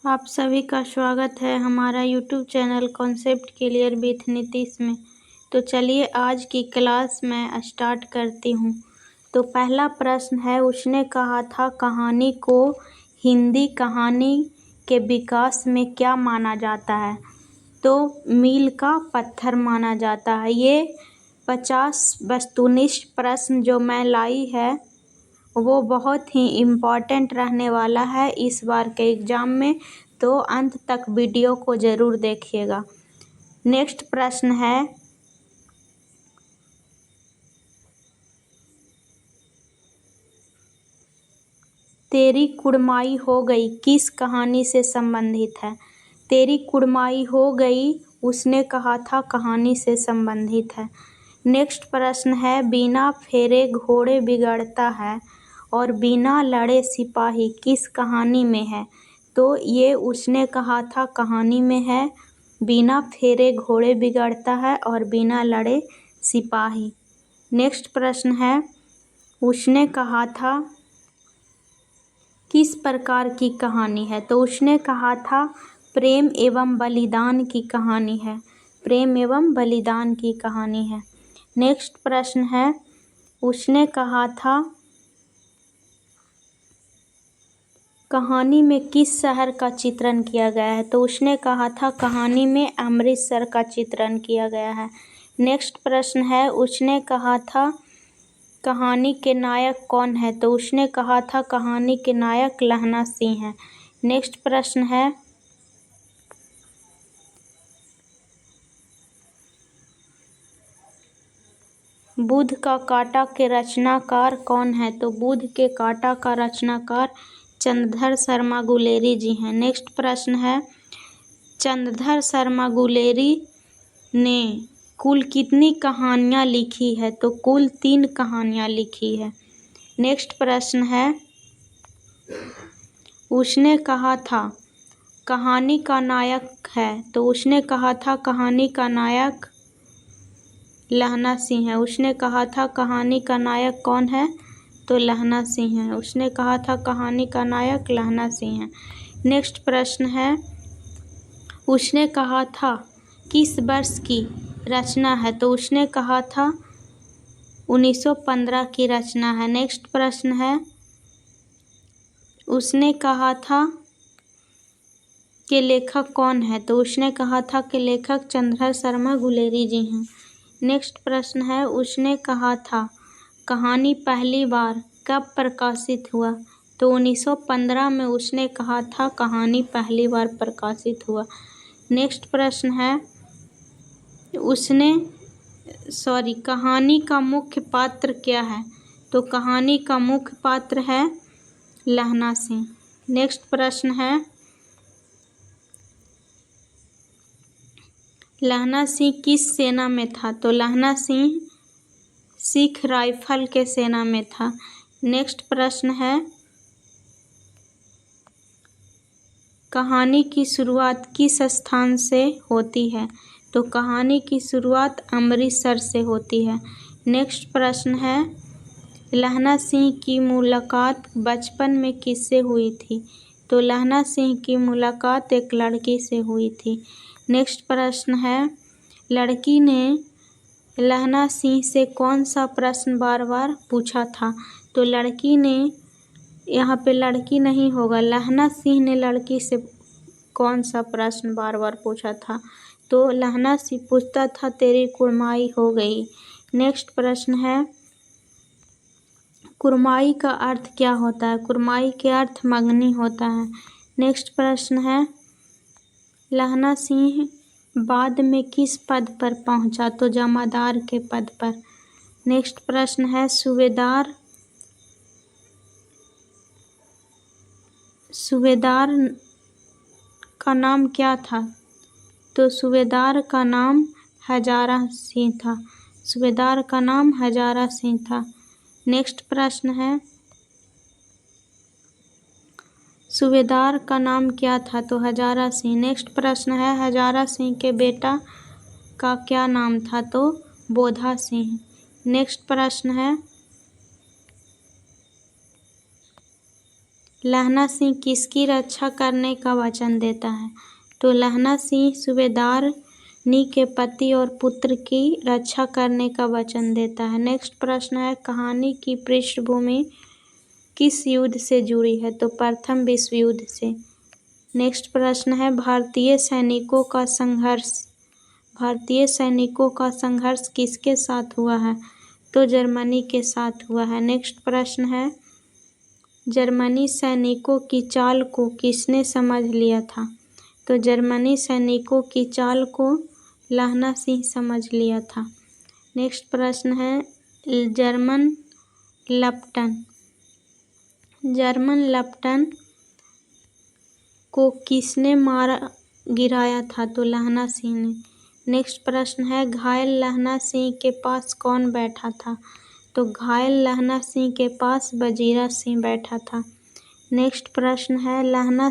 आप सभी का स्वागत है हमारा YouTube channel concept clear with Nitish में। तो चलिए आज की क्लास मैं स्टार्ट करती हूँ। तो पहला प्रश्न है, उसने कहा था कहानी को हिंदी कहानी के विकास में क्या माना जाता है? तो मील का पत्थर माना जाता है। ये 50 वस्तुनिष्ठ प्रश्न जो मैं लाई है वो बहुत ही इम्पॉर्टेंट रहने वाला है इस बार के एग्ज़ाम में, तो अंत तक वीडियो को ज़रूर देखिएगा। नेक्स्ट प्रश्न है, तेरी कुड़माई हो गई किस कहानी से संबंधित है? तेरी कुड़माई हो गई उसने कहा था कहानी से संबंधित है। नेक्स्ट प्रश्न है, बिना फेरे घोड़े बिगड़ता है और बिना लड़े सिपाही किस कहानी में है? तो ये उसने कहा था कहानी में है। बिना फेरे घोड़े बिगड़ता है और बिना लड़े सिपाही। नेक्स्ट प्रश्न है, उसने कहा था किस प्रकार की कहानी है? तो उसने कहा था प्रेम एवं बलिदान की कहानी है। प्रेम एवं बलिदान की कहानी है। नेक्स्ट प्रश्न है, उसने कहा था कहानी में किस शहर का चित्रण किया गया है? तो उसने कहा था कहानी में अमृतसर का चित्रण किया गया है। नेक्स्ट प्रश्न है, उसने कहा था कहानी के नायक कौन है? तो उसने कहा था कहानी के नायक लहना सिंह हैं। नेक्स्ट प्रश्न है, बुध का कांटा के रचनाकार कौन है? तो बुध के कांटा का रचनाकार चंद्रधर शर्मा गुलेरी जी हैं। नेक्स्ट प्रश्न है, चंद्रधर शर्मा गुलेरी ने कुल कितनी कहानियाँ लिखी है? तो कुल 3 कहानियाँ लिखी है। नेक्स्ट प्रश्न है, उसने कहा था कहानी का नायक है। तो उसने कहा था कहानी का नायक लहना सिंह है। उसने कहा था कहानी का नायक कौन है? तो लहना सिंह है। उसने कहा था कहानी का नायक लहना सिंह है। नेक्स्ट प्रश्न है, उसने कहा था किस वर्ष की रचना है? तो उसने कहा था 1915 की रचना है। नेक्स्ट प्रश्न है, उसने कहा था कि लेखक कौन है? तो उसने कहा था कि लेखक चंद्रधर शर्मा गुलेरी जी हैं। नेक्स्ट प्रश्न है, उसने कहा था कहानी पहली बार कब प्रकाशित हुआ? तो 1915 में उसने कहा था कहानी पहली बार प्रकाशित हुआ। नेक्स्ट प्रश्न है, कहानी का मुख्य पात्र क्या है? तो कहानी का मुख्य पात्र है लहना सिंह। नेक्स्ट प्रश्न है, लहना सिंह किस सेना में था? तो लहना सिंह सिख राइफल के सेना में था। नेक्स्ट प्रश्न है, कहानी की शुरुआत किस स्थान से होती है? तो कहानी की शुरुआत अमृतसर से होती है। नेक्स्ट प्रश्न है, लहना सिंह की मुलाकात बचपन में किससे हुई थी? तो लहना सिंह की मुलाकात एक लड़की से हुई थी। नेक्स्ट प्रश्न है, लड़की ने लहना सिंह से कौन सा प्रश्न बार बार पूछा था? तो लड़की ने, यहाँ पे लड़की नहीं होगा, लहना सिंह ने लड़की से कौन सा प्रश्न बार बार पूछा था? तो लहना सिंह पूछता था तेरी कुड़माई हो गई। नेक्स्ट प्रश्न है, कुड़माई का अर्थ क्या होता है? कुड़माई के अर्थ मंगनी होता है। नेक्स्ट प्रश्न है, लहना सिंह बाद में किस पद पर पहुंचा? तो जमादार के पद पर। नेक्स्ट प्रश्न है, सूबेदार का नाम क्या था? तो सूबेदार का नाम हजारा सिंह था। सूबेदार का नाम हजारा सिंह था। नेक्स्ट प्रश्न है, सूबेदार का नाम क्या था? तो हजारा सिंह। नेक्स्ट प्रश्न है, हजारा सिंह के बेटा का क्या नाम था? तो बोधा सिंह। नेक्स्ट प्रश्न है, लहना सिंह किसकी रक्षा करने का वचन देता है? तो लहना सिंह सूबेदारनी के पति और पुत्र की रक्षा करने का वचन देता है। नेक्स्ट प्रश्न है, कहानी की पृष्ठभूमि किस युद्ध से जुड़ी है? तो प्रथम विश्व युद्ध से। नेक्स्ट प्रश्न है, भारतीय सैनिकों का संघर्ष किसके साथ हुआ है? तो जर्मनी के साथ हुआ है। नेक्स्ट प्रश्न है, जर्मनी सैनिकों की चाल को किसने समझ लिया था? तो जर्मनी सैनिकों की चाल को लहना सिंह समझ लिया था। नेक्स्ट प्रश्न है, जर्मन लपटन को किसने गिराया था? तो लहना सिंह ने। नेक्स्ट प्रश्न है, घायल लहना सिंह के पास कौन बैठा था? तो घायल लहना सिंह के पास वजीरा सिंह बैठा था। नेक्स्ट प्रश्न है, लहना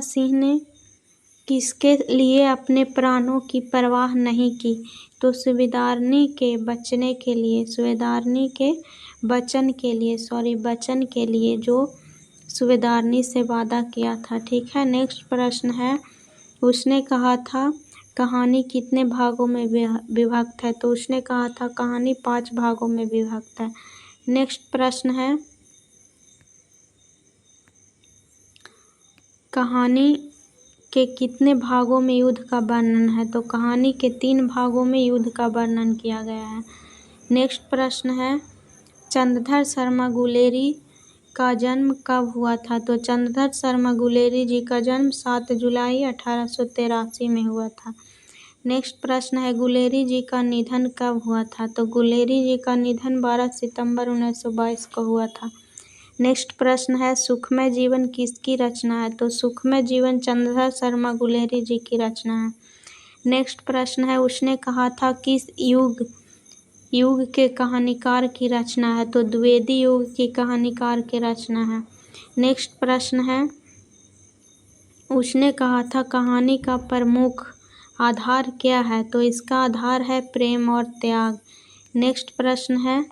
सिंह ने किसके लिए अपने प्राणों की परवाह नहीं की? तो सूबेदारनी के बचन के लिए जो सूबेदारनी से वादा किया था। ठीक है। नेक्स्ट प्रश्न है, उसने कहा था कहानी कितने भागों में विभक्त है? तो उसने कहा था कहानी 5 भागों में विभक्त है। नेक्स्ट प्रश्न है, कहानी के कितने भागों में युद्ध का वर्णन है? तो कहानी के 3 भागों में युद्ध का वर्णन किया गया है। नेक्स्ट प्रश्न है, चंद्रधर शर्मा गुलेरी का जन्म कब हुआ था? तो चंद्रधर शर्मा गुलेरी जी का जन्म 7 जुलाई 1883 में हुआ था। नेक्स्ट प्रश्न है, गुलेरी जी का निधन कब हुआ था? तो गुलेरी जी का निधन 12 सितंबर 1922 को हुआ था। नेक्स्ट प्रश्न है, सुखमय जीवन किसकी रचना है? तो सुखमय जीवन चंद्रधर शर्मा गुलेरी जी की रचना है। नेक्स्ट प्रश्न है, उसने कहा था किस युग के कहानीकार की रचना है? तो द्विवेदी युग की कहानीकार की रचना है। नेक्स्ट प्रश्न है, उसने कहा था कहानी का प्रमुख आधार क्या है? तो इसका आधार है प्रेम और त्याग। नेक्स्ट प्रश्न है,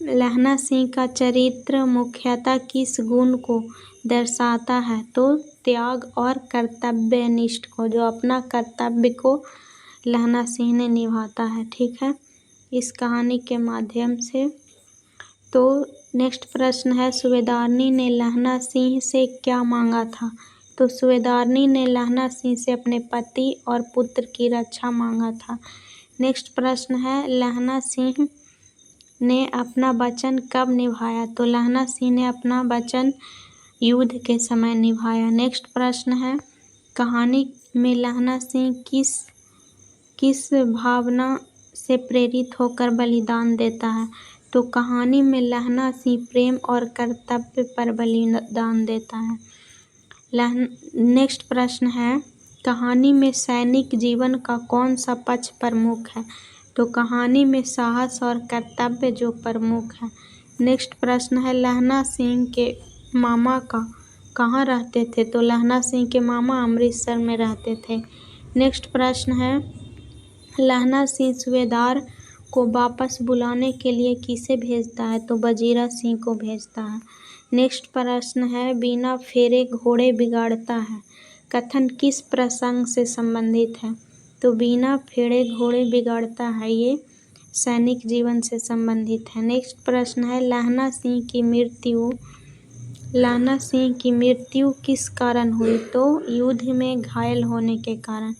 लहना सिंह का चरित्र मुख्यतः किस गुण को दर्शाता है? तो त्याग और कर्तव्यनिष्ठ को, जो अपना कर्तव्य को लहना सिंह ने निभाता है। ठीक है, इस कहानी के माध्यम से। तो नेक्स्ट प्रश्न है, सूबेदारनी ने लहना सिंह से क्या मांगा था? तो सूबेदारनी ने लहना सिंह से अपने पति और पुत्र की रक्षा मांगा था। नेक्स्ट प्रश्न है, लहना सिंह ने अपना वचन कब निभाया? तो लहना सिंह ने अपना वचन युद्ध के समय निभाया। नेक्स्ट प्रश्न है, कहानी में लहना सिंह किस भावना से प्रेरित होकर बलिदान देता है? तो कहानी में लहना सिंह प्रेम और कर्तव्य पर बलिदान देता है। नेक्स्ट प्रश्न है, कहानी में सैनिक जीवन का कौन सा पक्ष प्रमुख है? तो कहानी में साहस और कर्तव्य जो प्रमुख है। नेक्स्ट प्रश्न है, लहना सिंह के मामा कहाँ रहते थे? तो लहना सिंह के मामा अमृतसर में रहते थे। नेक्स्ट प्रश्न है, लहना सिंह सूबेदार को वापस बुलाने के लिए किसे भेजता है? तो वजीरा सिंह को भेजता है। नेक्स्ट प्रश्न है, बिना फेरे घोड़े बिगाड़ता है कथन किस प्रसंग से संबंधित है? तो बिना फेरे घोड़े बिगाड़ता है ये सैनिक जीवन से संबंधित है। नेक्स्ट प्रश्न है, लहना सिंह की मृत्यु किस कारण हुई? तो युद्ध में घायल होने के कारण।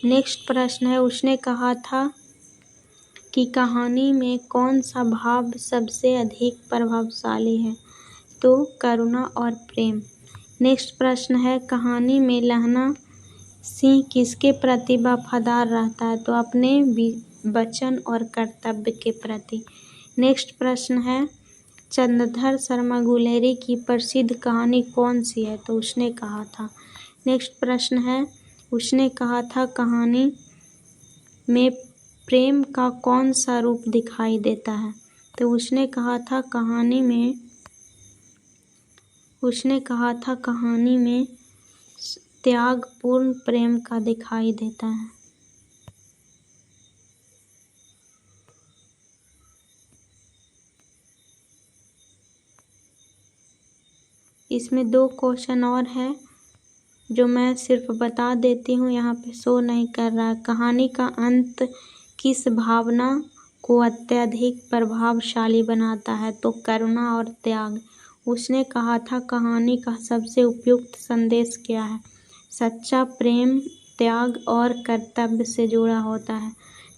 नेक्स्ट प्रश्न है, उसने कहा था कि कहानी में कौन सा भाव सबसे अधिक प्रभावशाली है? तो करुणा और प्रेम। नेक्स्ट प्रश्न है, कहानी में लहना सिंह किसके प्रति वफादार रहता है? तो अपने वचन और कर्तव्य के प्रति। नेक्स्ट प्रश्न है, चंद्रधर शर्मा गुलेरी की प्रसिद्ध कहानी कौन सी है? तो उसने कहा था। नेक्स्ट प्रश्न है, उसने कहा था कहानी में प्रेम का कौन सा रूप दिखाई देता है? तो उसने कहा था कहानी में त्यागपूर्ण प्रेम का दिखाई देता है। इसमें 2 क्वेश्चन और हैं जो मैं सिर्फ बता देती हूँ, यहाँ पे शो नहीं कर रहा है। कहानी का अंत किस भावना को अत्यधिक प्रभावशाली बनाता है? तो करुणा और त्याग। उसने कहा था कहानी का सबसे उपयुक्त संदेश क्या है? सच्चा प्रेम त्याग और कर्तव्य से जुड़ा होता है।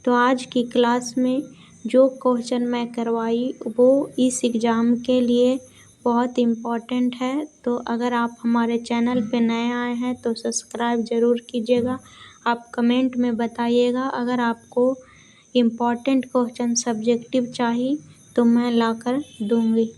तो आज की क्लास में जो क्वेश्चन मैं करवाई वो इस एग्ज़ाम के लिए बहुत इम्पॉर्टेंट है। तो अगर आप हमारे चैनल पे नए आए हैं तो सब्सक्राइब ज़रूर कीजिएगा। आप कमेंट में बताइएगा अगर आपको इम्पॉर्टेंट क्वेश्चन सब्जेक्टिव चाहिए तो मैं लाकर दूँगी।